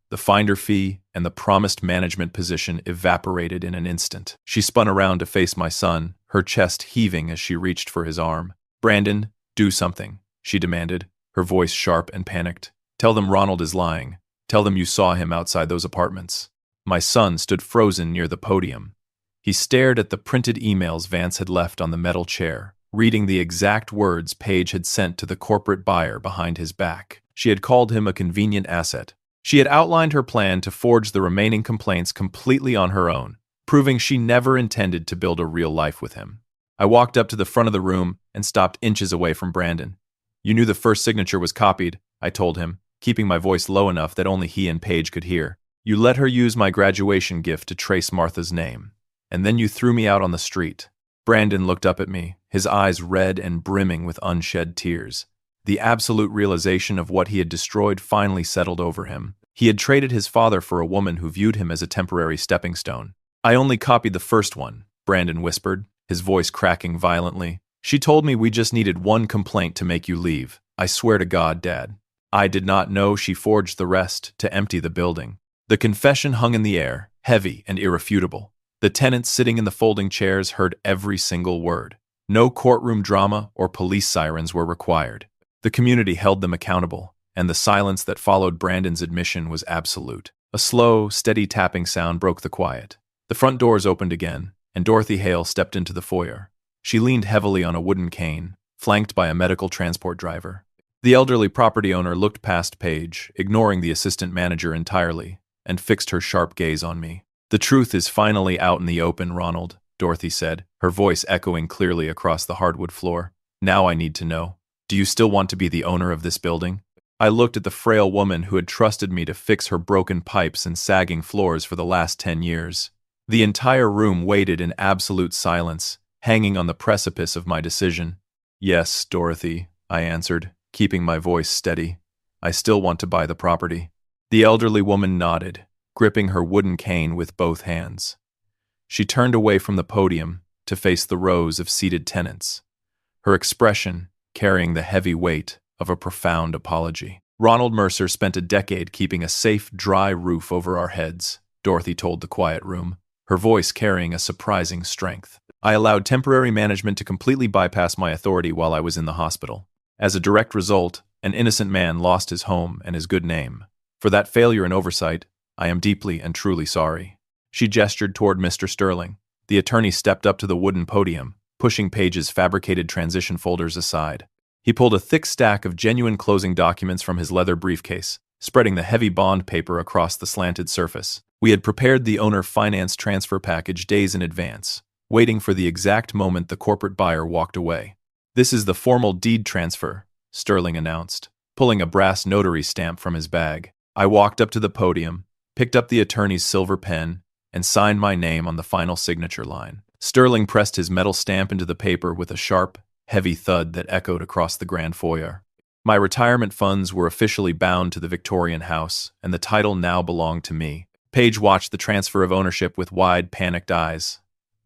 The finder fee and the promised management position evaporated in an instant. She spun around to face my son, her chest heaving as she reached for his arm. "Brandon, do something," she demanded, her voice sharp and panicked. "Tell them Ronald is lying. Tell them you saw him outside those apartments." My son stood frozen near the podium. He stared at the printed emails Vance had left on the metal chair, reading the exact words Paige had sent to the corporate buyer behind his back. She had called him a convenient asset. She had outlined her plan to forge the remaining complaints completely on her own, proving she never intended to build a real life with him. I walked up to the front of the room and stopped inches away from Brandon. "You knew the first signature was copied," I told him, keeping my voice low enough that only he and Paige could hear. "You let her use my graduation gift to trace Martha's name. and then you threw me out on the street." Brandon looked up at me, his eyes red and brimming with unshed tears. The absolute realization of what he had destroyed finally settled over him. He had traded his father for a woman who viewed him as a temporary stepping stone. "I only copied the first one," Brandon whispered, his voice cracking violently. "She told me we just needed one complaint to make you leave. I swear to God, Dad. I did not know she forged the rest to empty the building." The confession hung in the air, heavy and irrefutable. The tenants sitting in the folding chairs heard every single word. No courtroom drama or police sirens were required. The community held them accountable, and the silence that followed Brandon's admission was absolute. A slow, steady tapping sound broke the quiet. The front doors opened again, and Dorothy Hale stepped into the foyer. She leaned heavily on a wooden cane, flanked by a medical transport driver. The elderly property owner looked past Paige, ignoring the assistant manager entirely, and fixed her sharp gaze on me. "The truth is finally out in the open, Ronald," Dorothy said, her voice echoing clearly across the hardwood floor. "Now I need to know. Do you still want to be the owner of this building?" I looked at the frail woman who had trusted me to fix her broken pipes and sagging floors for the last 10 years. The entire room waited in absolute silence, hanging on the precipice of my decision. "Yes, Dorothy," I answered, keeping my voice steady. "I still want to buy the property." The elderly woman nodded, gripping her wooden cane with both hands. She turned away from the podium to face the rows of seated tenants, her expression carrying the heavy weight of a profound apology. "Ronald Mercer spent a decade keeping a safe, dry roof over our heads," Dorothy told the quiet room, her voice carrying a surprising strength. "I allowed temporary management to completely bypass my authority while I was in the hospital. As a direct result, an innocent man lost his home and his good name. For that failure and oversight, I am deeply and truly sorry." She gestured toward Mr. Sterling. The attorney stepped up to the wooden podium, pushing Paige's fabricated transition folders aside. He pulled a thick stack of genuine closing documents from his leather briefcase, spreading the heavy bond paper across the slanted surface. We had prepared the owner finance transfer package days in advance, waiting for the exact moment the corporate buyer walked away. "This is the formal deed transfer," Sterling announced, pulling a brass notary stamp from his bag. I walked up to the podium, picked up the attorney's silver pen, and signed my name on the final signature line. Sterling pressed his metal stamp into the paper with a sharp, heavy thud that echoed across the grand foyer. My retirement funds were officially bound to the Victorian house, and the title now belonged to me. Paige watched the transfer of ownership with wide, panicked eyes.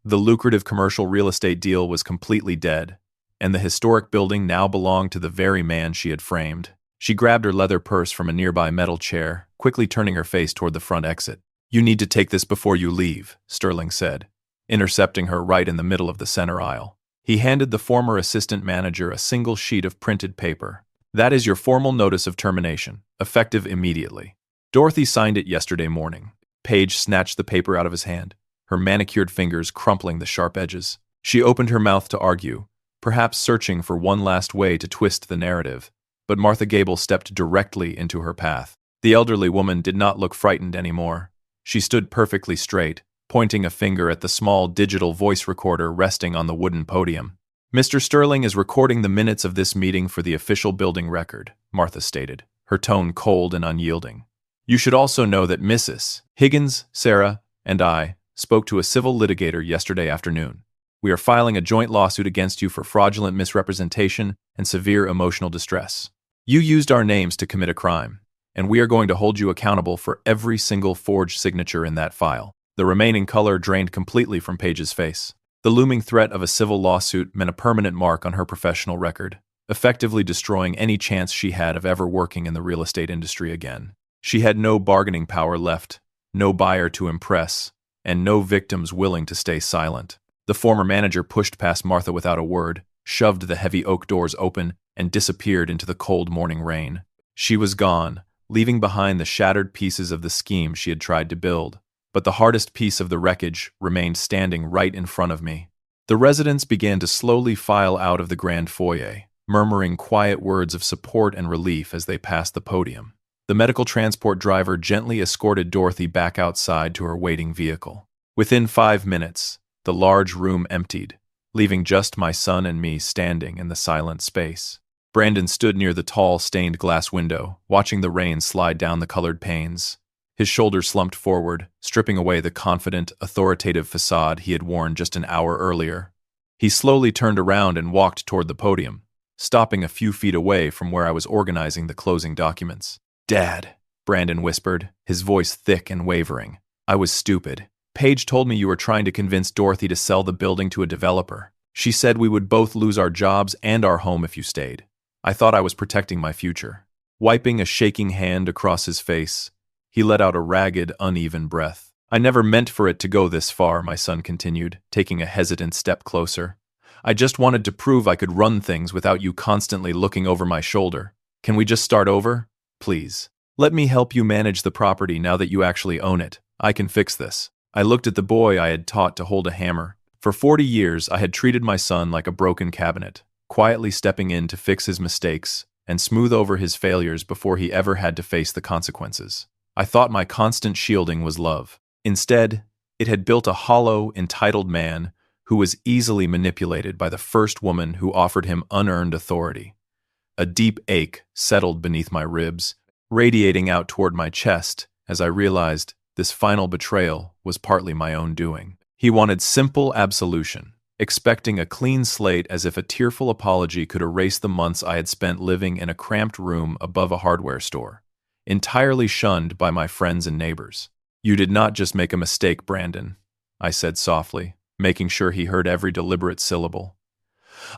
The lucrative commercial real estate deal was completely dead, and the historic building now belonged to the very man she had framed. She grabbed her leather purse from a nearby metal chair, quickly turning her face toward the front exit. "You need to take this before you leave," Sterling said, intercepting her right in the middle of the center aisle. He handed the former assistant manager a single sheet of printed paper. "That is your formal notice of termination, effective immediately." Dorothy signed it yesterday morning. Paige snatched the paper out of his hand, her manicured fingers crumpling the sharp edges. She opened her mouth to argue, perhaps searching for one last way to twist the narrative, but Martha Gable stepped directly into her path. The elderly woman did not look frightened anymore. She stood perfectly straight, pointing a finger at the small digital voice recorder resting on the wooden podium. "Mr. Sterling is recording the minutes of this meeting for the official building record," Martha stated, her tone cold and unyielding. "You should also know that Mrs. Higgins, Sarah, and I spoke to a civil litigator yesterday afternoon. We are filing a joint lawsuit against you for fraudulent misrepresentation and severe emotional distress. You used our names to commit a crime, and we are going to hold you accountable for every single forged signature in that file." The remaining color drained completely from Paige's face. The looming threat of a civil lawsuit meant a permanent mark on her professional record, effectively destroying any chance she had of ever working in the real estate industry again. She had no bargaining power left, no buyer to impress, and no victims willing to stay silent. The former manager pushed past Martha without a word, shoved the heavy oak doors open, and disappeared into the cold morning rain. She was gone, leaving behind the shattered pieces of the scheme she had tried to build. But the hardest piece of the wreckage remained standing right in front of me. The residents began to slowly file out of the grand foyer, murmuring quiet words of support and relief as they passed the podium. The medical transport driver gently escorted Dorothy back outside to her waiting vehicle. Within 5 minutes, the large room emptied, leaving just my son and me standing in the silent space. Brandon stood near the tall, stained glass window, watching the rain slide down the colored panes. His shoulders slumped forward, stripping away the confident, authoritative facade he had worn just an hour earlier. He slowly turned around and walked toward the podium, stopping a few feet away from where I was organizing the closing documents. "Dad," Brandon whispered, his voice thick and wavering. "I was stupid. Paige told me you were trying to convince Dorothy to sell the building to a developer. She said we would both lose our jobs and our home if you stayed. I thought I was protecting my future." Wiping a shaking hand across his face, he let out a ragged, uneven breath. "I never meant for it to go this far," my son continued, taking a hesitant step closer. "I just wanted to prove I could run things without you constantly looking over my shoulder. Can we just start over? Please. Let me help you manage the property now that you actually own it. I can fix this." I looked at the boy I had taught to hold a hammer. For 40 years, I had treated my son like a broken cabinet, quietly stepping in to fix his mistakes and smooth over his failures before he ever had to face the consequences. I thought my constant shielding was love. Instead, it had built a hollow, entitled man who was easily manipulated by the first woman who offered him unearned authority. A deep ache settled beneath my ribs, radiating out toward my chest as I realized this final betrayal was partly my own doing. He wanted simple absolution, expecting a clean slate as if a tearful apology could erase the months I had spent living in a cramped room above a hardware store, entirely shunned by my friends and neighbors. "You did not just make a mistake, Brandon," I said softly, making sure he heard every deliberate syllable.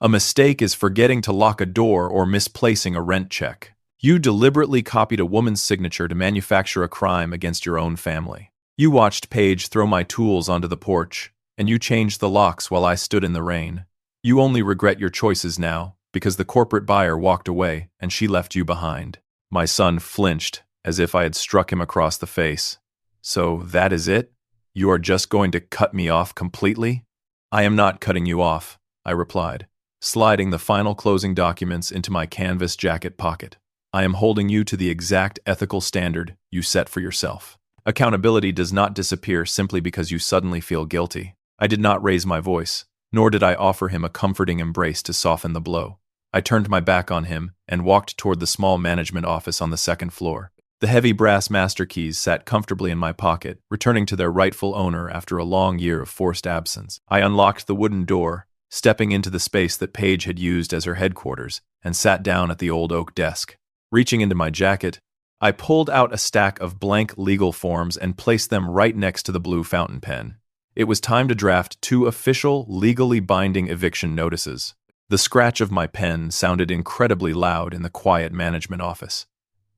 "A mistake is forgetting to lock a door or misplacing a rent check. You deliberately copied a woman's signature to manufacture a crime against your own family. You watched Paige throw my tools onto the porch, and you changed the locks while I stood in the rain. You only regret your choices now, because the corporate buyer walked away and she left you behind." My son flinched, as if I had struck him across the face. "So that is it? You are just going to cut me off completely?" "I am not cutting you off," I replied, sliding the final closing documents into my canvas jacket pocket. "I am holding you to the exact ethical standard you set for yourself. Accountability does not disappear simply because you suddenly feel guilty." I did not raise my voice, nor did I offer him a comforting embrace to soften the blow. I turned my back on him and walked toward the small management office on the second floor. The heavy brass master keys sat comfortably in my pocket, returning to their rightful owner after a long year of forced absence. I unlocked the wooden door, stepping into the space that Paige had used as her headquarters, and sat down at the old oak desk. Reaching into my jacket, I pulled out a stack of blank legal forms and placed them right next to the blue fountain pen. It was time to draft 2 official, legally binding eviction notices. The scratch of my pen sounded incredibly loud in the quiet management office.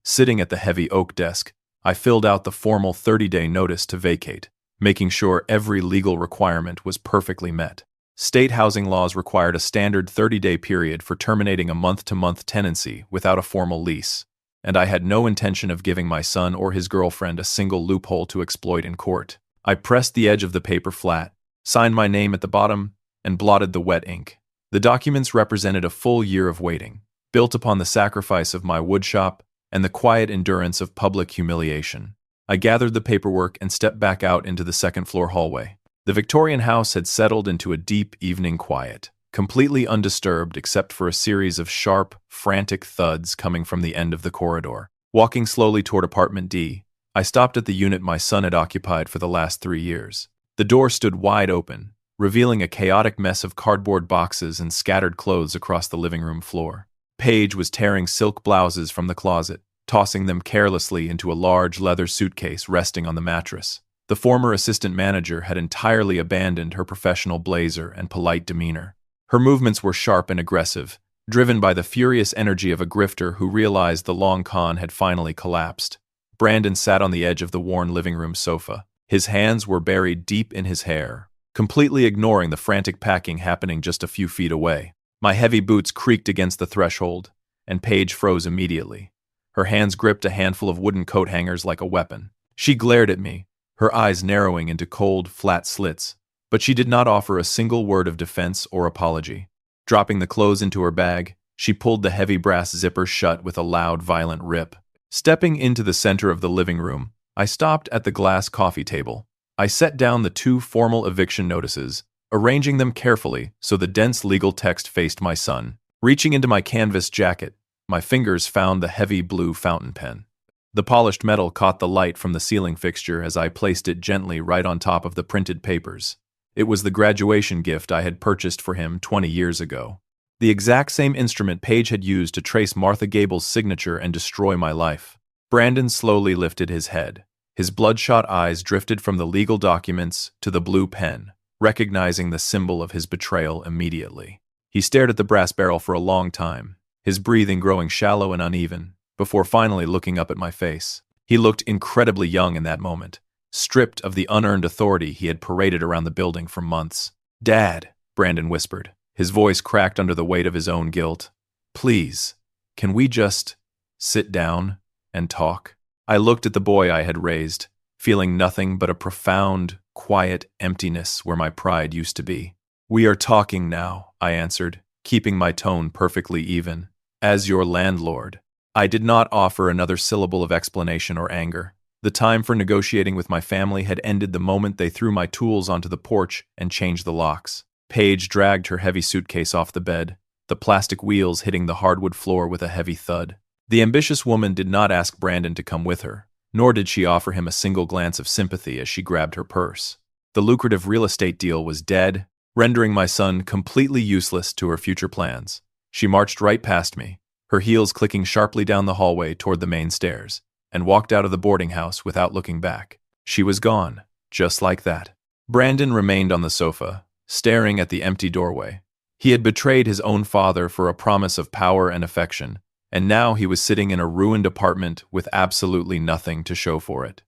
Sitting at the heavy oak desk, I filled out the formal 30-day notice to vacate, making sure every legal requirement was perfectly met. State housing laws required a standard 30-day period for terminating a month-to-month tenancy without a formal lease, and I had no intention of giving my son or his girlfriend a single loophole to exploit in court. I pressed the edge of the paper flat, signed my name at the bottom, and blotted the wet ink. The documents represented a full year of waiting, built upon the sacrifice of my woodshop and the quiet endurance of public humiliation. I gathered the paperwork and stepped back out into the second-floor hallway. The Victorian house had settled into a deep evening quiet, completely undisturbed except for a series of sharp, frantic thuds coming from the end of the corridor. Walking slowly toward apartment D, I stopped at the unit my son had occupied for the last 3 years. The door stood wide open, revealing a chaotic mess of cardboard boxes and scattered clothes across the living room floor. Paige was tearing silk blouses from the closet, tossing them carelessly into a large leather suitcase resting on the mattress. The former assistant manager had entirely abandoned her professional blazer and polite demeanor. Her movements were sharp and aggressive, driven by the furious energy of a grifter who realized the long con had finally collapsed. Brandon sat on the edge of the worn living room sofa. His hands were buried deep in his hair, completely ignoring the frantic packing happening just a few feet away. My heavy boots creaked against the threshold, and Paige froze immediately. Her hands gripped a handful of wooden coat hangers like a weapon. She glared at me, her eyes narrowing into cold, flat slits, but she did not offer a single word of defense or apology. Dropping the clothes into her bag, she pulled the heavy brass zipper shut with a loud, violent rip. Stepping into the center of the living room, I stopped at the glass coffee table. I set down the 2 formal eviction notices, arranging them carefully so the dense legal text faced my son. Reaching into my canvas jacket, my fingers found the heavy blue fountain pen. The polished metal caught the light from the ceiling fixture as I placed it gently right on top of the printed papers. It was the graduation gift I had purchased for him 20 years ago. The exact same instrument Paige had used to trace Martha Gable's signature and destroy my life. Brandon slowly lifted his head. His bloodshot eyes drifted from the legal documents to the blue pen, recognizing the symbol of his betrayal immediately. He stared at the brass barrel for a long time, his breathing growing shallow and uneven, before finally looking up at my face. He looked incredibly young in that moment, stripped of the unearned authority he had paraded around the building for months. "Dad," Brandon whispered, his voice cracked under the weight of his own guilt. "Please, can we just sit down and talk?" I looked at the boy I had raised, feeling nothing but a profound, quiet emptiness where my pride used to be. "We are talking now," I answered, keeping my tone perfectly even. "As your landlord." I did not offer another syllable of explanation or anger. The time for negotiating with my family had ended the moment they threw my tools onto the porch and changed the locks. Paige dragged her heavy suitcase off the bed, the plastic wheels hitting the hardwood floor with a heavy thud. The ambitious woman did not ask Brandon to come with her, nor did she offer him a single glance of sympathy as she grabbed her purse. The lucrative real estate deal was dead, rendering my son completely useless to her future plans. She marched right past me, her heels clicking sharply down the hallway toward the main stairs, and walked out of the boarding house without looking back. She was gone, just like that. Brandon remained on the sofa, staring at the empty doorway. He had betrayed his own father for a promise of power and affection, and now he was sitting in a ruined apartment with absolutely nothing to show for it.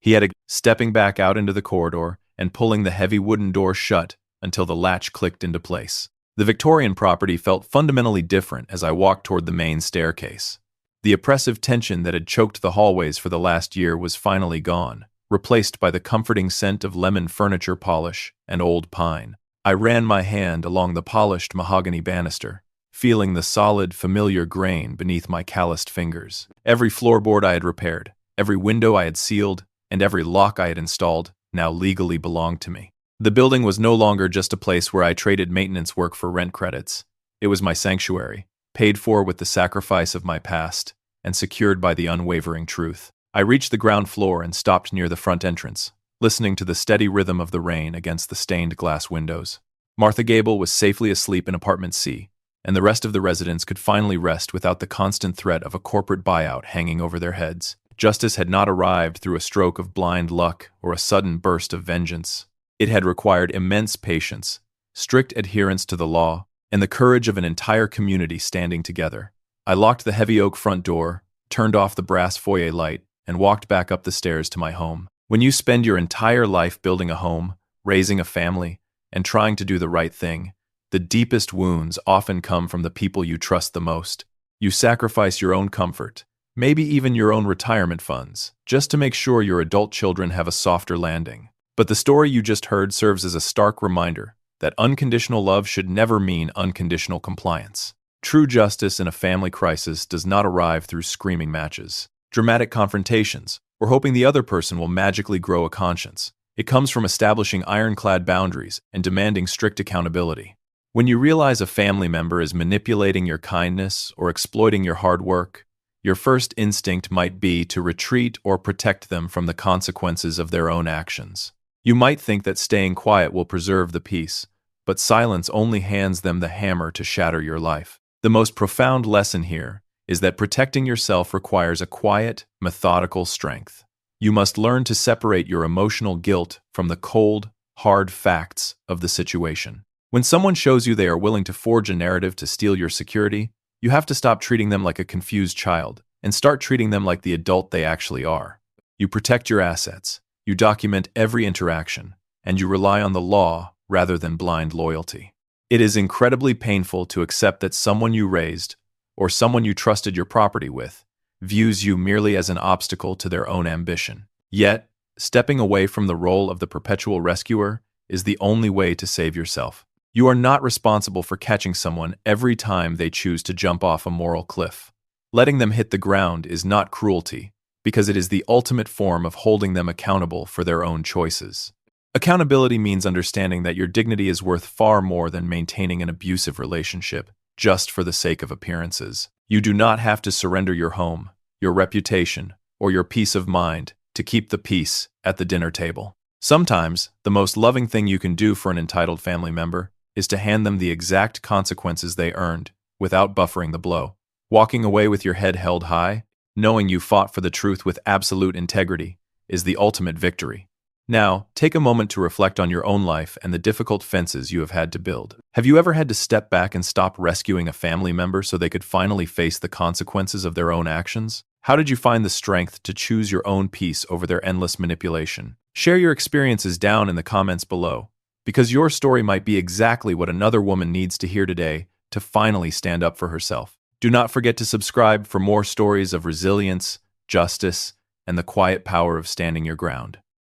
He had stepping back out into the corridor and pulling the heavy wooden door shut until the latch clicked into place. The Victorian property felt fundamentally different as I walked toward the main staircase. The oppressive tension that had choked the hallways for the last year was finally gone, replaced by the comforting scent of lemon furniture polish and old pine. I ran my hand along the polished mahogany banister, feeling the solid, familiar grain beneath my calloused fingers. Every floorboard I had repaired, every window I had sealed, and every lock I had installed now legally belonged to me. The building was no longer just a place where I traded maintenance work for rent credits. It was my sanctuary, paid for with the sacrifice of my past, and secured by the unwavering truth. I reached the ground floor and stopped near the front entrance, listening to the steady rhythm of the rain against the stained glass windows. Martha Gable was safely asleep in apartment C, and the rest of the residents could finally rest without the constant threat of a corporate buyout hanging over their heads. Justice had not arrived through a stroke of blind luck or a sudden burst of vengeance. It had required immense patience, strict adherence to the law, and the courage of an entire community standing together. I locked the heavy oak front door, turned off the brass foyer light, and walked back up the stairs to my home. When you spend your entire life building a home, raising a family, and trying to do the right thing, the deepest wounds often come from the people you trust the most. You sacrifice your own comfort, maybe even your own retirement funds, just to make sure your adult children have a softer landing. But the story you just heard serves as a stark reminder that unconditional love should never mean unconditional compliance. True justice in a family crisis does not arrive through screaming matches, dramatic confrontations, or hoping the other person will magically grow a conscience. It comes from establishing ironclad boundaries and demanding strict accountability. When you realize a family member is manipulating your kindness or exploiting your hard work, your first instinct might be to retreat or protect them from the consequences of their own actions. You might think that staying quiet will preserve the peace, but silence only hands them the hammer to shatter your life. The most profound lesson here is that protecting yourself requires a quiet, methodical strength. You must learn to separate your emotional guilt from the cold, hard facts of the situation. When someone shows you they are willing to forge a narrative to steal your security, you have to stop treating them like a confused child and start treating them like the adult they actually are. You protect your assets, you document every interaction, and you rely on the law rather than blind loyalty. It is incredibly painful to accept that someone you raised, or someone you trusted your property with, views you merely as an obstacle to their own ambition. Yet, stepping away from the role of the perpetual rescuer is the only way to save yourself. You are not responsible for catching someone every time they choose to jump off a moral cliff. Letting them hit the ground is not cruelty, because it is the ultimate form of holding them accountable for their own choices. Accountability means understanding that your dignity is worth far more than maintaining an abusive relationship just for the sake of appearances. You do not have to surrender your home, your reputation, or your peace of mind to keep the peace at the dinner table. Sometimes, the most loving thing you can do for an entitled family member is to hand them the exact consequences they earned, without buffering the blow. Walking away with your head held high, knowing you fought for the truth with absolute integrity, is the ultimate victory. Now, take a moment to reflect on your own life and the difficult fences you have had to build. Have you ever had to step back and stop rescuing a family member so they could finally face the consequences of their own actions? How did you find the strength to choose your own peace over their endless manipulation? Share your experiences down in the comments below, because your story might be exactly what another woman needs to hear today to finally stand up for herself. Do not forget to subscribe for more stories of resilience, justice, and the quiet power of standing your ground.